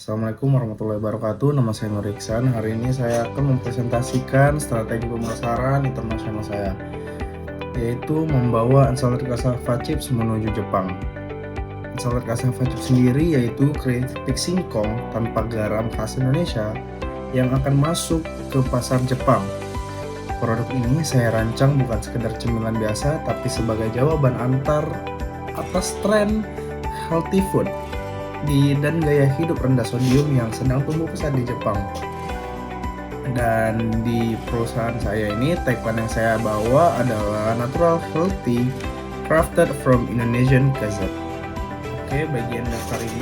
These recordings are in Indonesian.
Assalamualaikum warahmatullahi wabarakatuh. Nama saya Nur Iksan. Hari ini saya akan mempresentasikan strategi pemasaran internasional saya, yaitu membawa Unsalted Cassava Chips menuju Jepang. Unsalted Cassava Chips sendiri yaitu keripik singkong tanpa garam khas Indonesia yang akan masuk ke pasar Jepang. Produk ini saya rancang bukan sekedar cemilan biasa, tapi sebagai jawaban atas tren healthy food dan gaya hidup rendah sodium yang sedang tumbuh pesat di Jepang. Dan di perusahaan saya ini, tagline yang saya bawa adalah natural, healthy, crafted from Indonesian Gazette. Bagian daftar isi.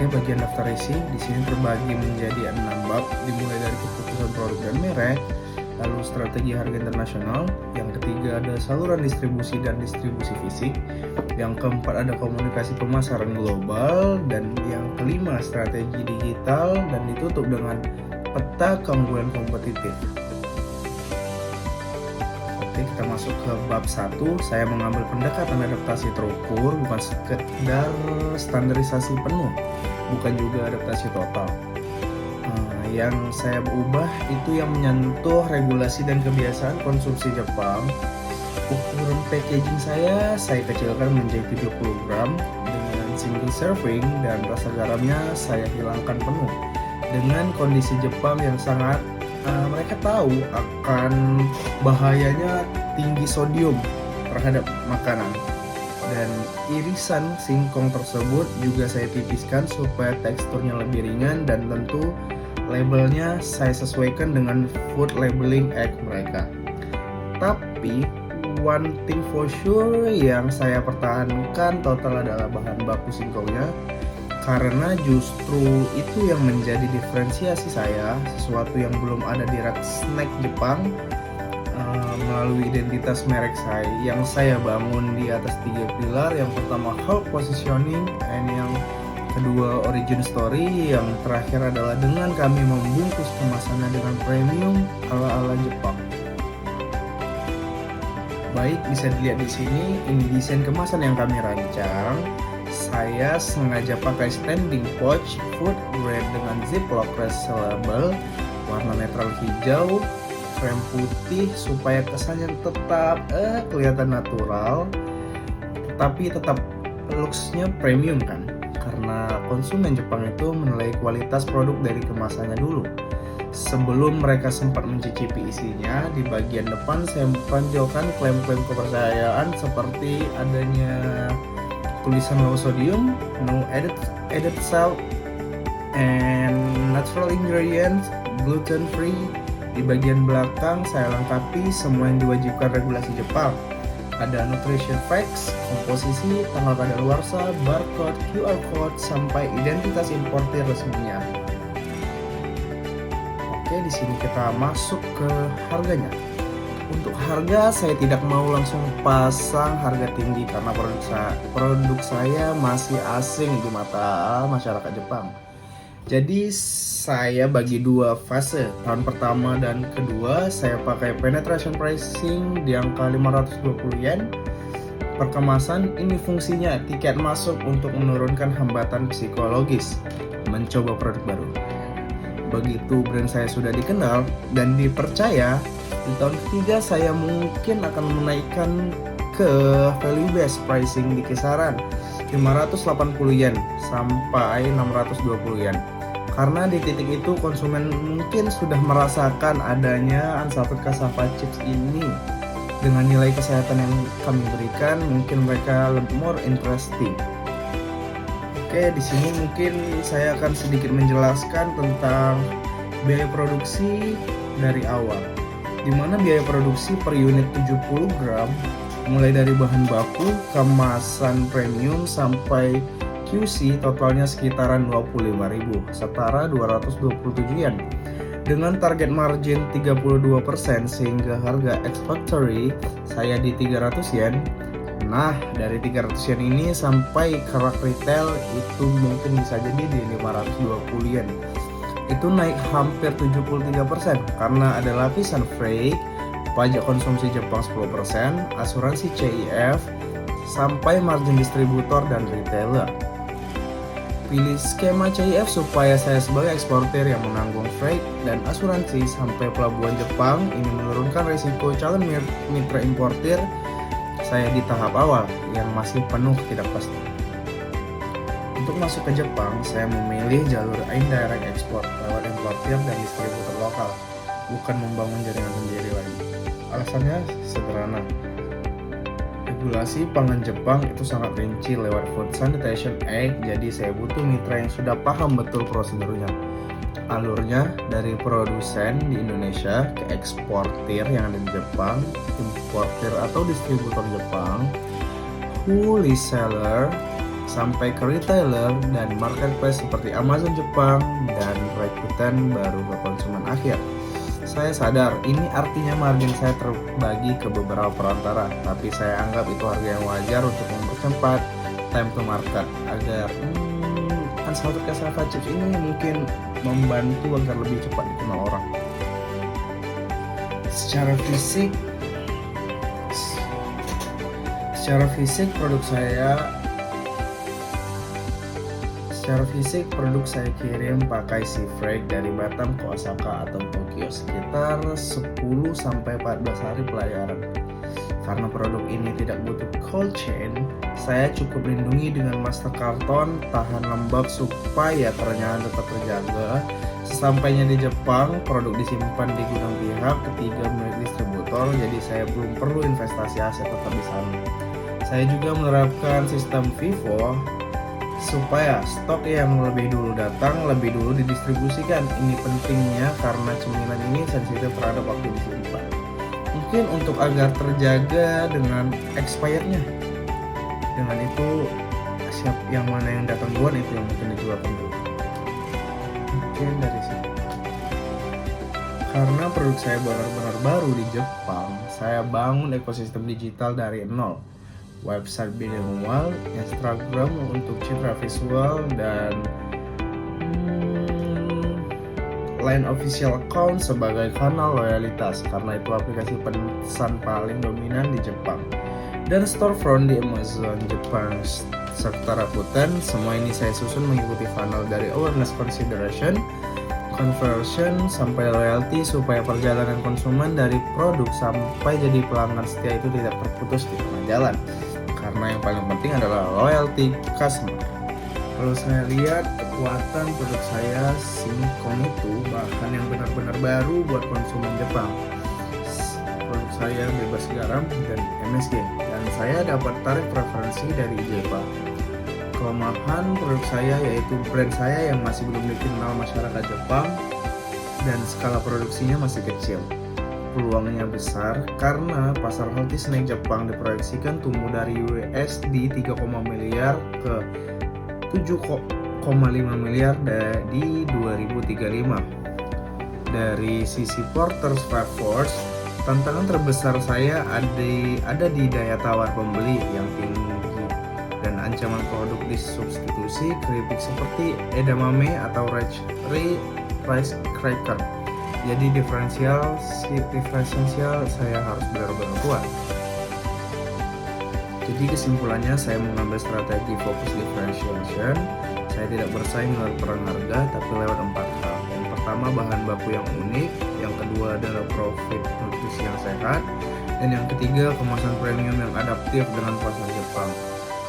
Bagian daftar isi di sini terbagi menjadi 6 bab, dimulai dari keputusan produk dan merek, lalu strategi harga internasional, yang ketiga ada saluran distribusi dan distribusi fisik, yang keempat ada komunikasi pemasaran global, dan yang kelima strategi digital, dan ditutup dengan peta keunggulan kompetitif. Kita masuk ke bab 1. Saya mengambil pendekatan adaptasi terukur, bukan sekedar standarisasi penuh, bukan juga adaptasi total. Yang saya ubah itu yang menyentuh regulasi dan kebiasaan konsumsi Jepang. Ukuran packaging saya kecilkan menjadi 70 gram dengan single serving, dan rasa garamnya saya hilangkan penuh. Dengan kondisi Jepang yang sangat mereka tahu akan bahayanya tinggi sodium terhadap makanan, dan irisan singkong tersebut juga saya tipiskan supaya teksturnya lebih ringan, dan tentu labelnya saya sesuaikan dengan food labeling act mereka. Tapi one thing for sure yang saya pertahankan total adalah bahan baku singkongnya, karena justru itu yang menjadi diferensiasi saya, sesuatu yang belum ada di rak snack Jepang. Melalui identitas merek saya yang saya bangun di atas 3 pilar. Yang pertama health positioning, and yang kedua origin story, yang terakhir adalah dengan kami membungkus kemasannya dengan premium ala-ala Jepang. Baik, bisa dilihat di sini, ini desain kemasan yang kami rancang. Saya sengaja pakai standing pouch food grade dengan ziplock resealable, warna netral hijau, krem putih, supaya kesannya tetap kelihatan natural, tetapi tetap looks-nya premium kan. Karena konsumen Jepang itu menilai kualitas produk dari kemasannya dulu. Sebelum mereka sempat mencicipi isinya, di bagian depan saya tonjolkan klaim-klaim kepercayaan seperti adanya tulisan low sodium, no added salt, and natural ingredients, gluten free. Di bagian belakang saya lengkapi semua yang diwajibkan regulasi Jepang. Ada nutrition facts, komposisi, tanggal kadaluarsa, barcode, QR code, sampai identitas importir resminya. Di sini kita masuk ke harganya. Untuk harga saya tidak mau langsung pasang harga tinggi karena produk saya masih asing di mata masyarakat Jepang. Jadi saya bagi 2 fase. Tahun pertama dan kedua saya pakai penetration pricing di angka 520 yen per kemasan. Ini fungsinya tiket masuk untuk menurunkan hambatan psikologis mencoba produk baru. Begitu brand saya sudah dikenal dan dipercaya, di tahun ketiga saya mungkin akan menaikkan ke value based pricing di kisaran 580 yen sampai 620 yen. Karena di titik itu konsumen mungkin sudah merasakan adanya Unsalted Cassava Chips ini. Dengan nilai kesehatan yang kami berikan, mungkin mereka lebih more interesting. Di sini mungkin saya akan sedikit menjelaskan tentang biaya produksi dari awal, di mana biaya produksi per unit 70 gram mulai dari bahan baku, kemasan premium sampai QC totalnya sekitaran 25.000, setara 227 yen. Dengan target margin 32%, sehingga harga ex factory saya di 300 yen. Nah, dari 300 yen ini sampai ke rak retail itu mungkin bisa jadi di 520 yen. Itu naik hampir 73% karena ada lapisan freight, pajak konsumsi Jepang 10%, asuransi CIF, sampai margin distributor dan retailer. Pilih skema CIF supaya saya sebagai eksportir yang menanggung freight dan asuransi sampai pelabuhan Jepang. Ini menurunkan risiko calon mitra importir saya di tahap awal yang masih penuh tidak pasti. Untuk masuk ke Jepang, saya memilih jalur indirect export lewat importir dan distributor lokal, bukan membangun jaringan sendiri lagi. Alasannya sederhana. Regulasi pangan Jepang itu sangat rinci lewat Food Sanitation Act, jadi saya butuh mitra yang sudah paham betul prosedurnya. Alurnya dari produsen di Indonesia ke eksportir yang ada di Jepang, importir atau distributor Jepang, wholesaler, sampai ke retailer dan marketplace seperti Amazon Jepang dan Rakuten baru ke konsumen akhir. Saya sadar ini artinya margin saya terbagi ke beberapa perantara, tapi saya anggap itu harga yang wajar untuk mempercepat time to market agar Unsalted Cassava Chips ini mungkin membantu agar lebih cepat dikenal orang. Secara fisik produk saya kirim pakai sea freight dari Batam ke Osaka atau Tokyo sekitar 10-14 hari pelayaran. Karena produk ini tidak butuh cold chain, saya cukup lindungi dengan masker karton tahan lembab supaya kerenyahan tetap terjaga. Sesampainya di Jepang, produk disimpan di gudang pihak ketiga milik distributor, jadi saya belum perlu investasi aset tetap di sana. Saya juga menerapkan sistem FIFO supaya stok yang lebih dulu datang, lebih dulu didistribusikan. Ini pentingnya karena cemilan ini sensitif terhadap waktu disimpan. Mungkin untuk agar terjaga dengan expirednya. Dengan itu, siap yang mana yang datang duluan itu yang mungkin dijual dulu. Mungkin dari sini. Karena produk saya benar-benar baru di Jepang, saya bangun ekosistem digital dari nol. Website bilingual, Instagram untuk citra visual, dan Line official account sebagai kanal loyalitas karena itu aplikasi pesan paling dominan di Jepang, dan storefront di Amazon Jepang serta Rakuten. Semua ini saya susun mengikuti funnel dari awareness, consideration, conversion sampai loyalty supaya perjalanan konsumen dari produk sampai jadi pelanggan setia itu tidak terputus di tengah jalan. Karena yang paling penting adalah loyalty customer. Kalau saya lihat kekuatan produk saya Singkong itu bahkan yang benar-benar baru buat konsumen Jepang. Produk saya bebas garam dan MSG, dan saya dapat tarif preferensi dari JEPA. Kelemahan produk saya yaitu brand saya yang masih belum dikenal masyarakat Jepang dan skala produksinya masih kecil. Peluangnya besar karena pasar healthy snack Jepang diproyeksikan tumbuh dari USD 3, miliar ke 7,5 miliar di 2035. Dari sisi Porter's Five Force, tantangan terbesar saya ada di daya tawar pembeli yang tinggi dan ancaman produk disubstitusi keripik seperti edamame atau rice cracker. Jadi diferensial saya harus benar-benar kuat. Jadi kesimpulannya saya mengambil strategi fokus differentiation. Saya tidak bersaing lewat perang harga tapi lewat 4 hal. Yang pertama bahan baku yang unik, yang kedua adalah profit nutrisi yang sehat, dan yang ketiga kemasan premium yang adaptif dengan pasar Jepang.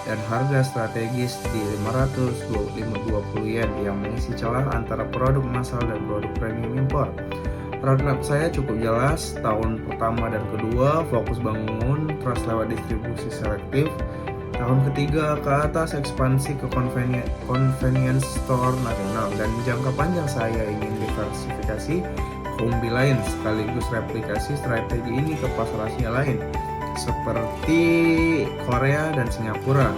Dan harga strategis di 520 yen yang mengisi celah antara produk massal dan produk premium impor. Roadmap saya cukup jelas, tahun pertama dan kedua fokus bangun trust lewat distribusi selektif, tahun ketiga ke atas ekspansi ke convenience store nasional, dan jangka panjang saya ingin diversifikasi ke umbi lain sekaligus replikasi strategi ini ke pasar Asia lain seperti Korea dan Singapura.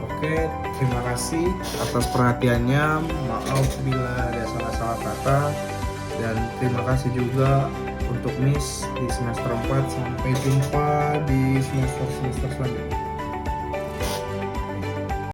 Oke, terima kasih atas perhatiannya. Maaf bila ada salah-salah kata, dan terima kasih juga untuk Miss di semester 4. Sampai jumpa di semester selanjutnya.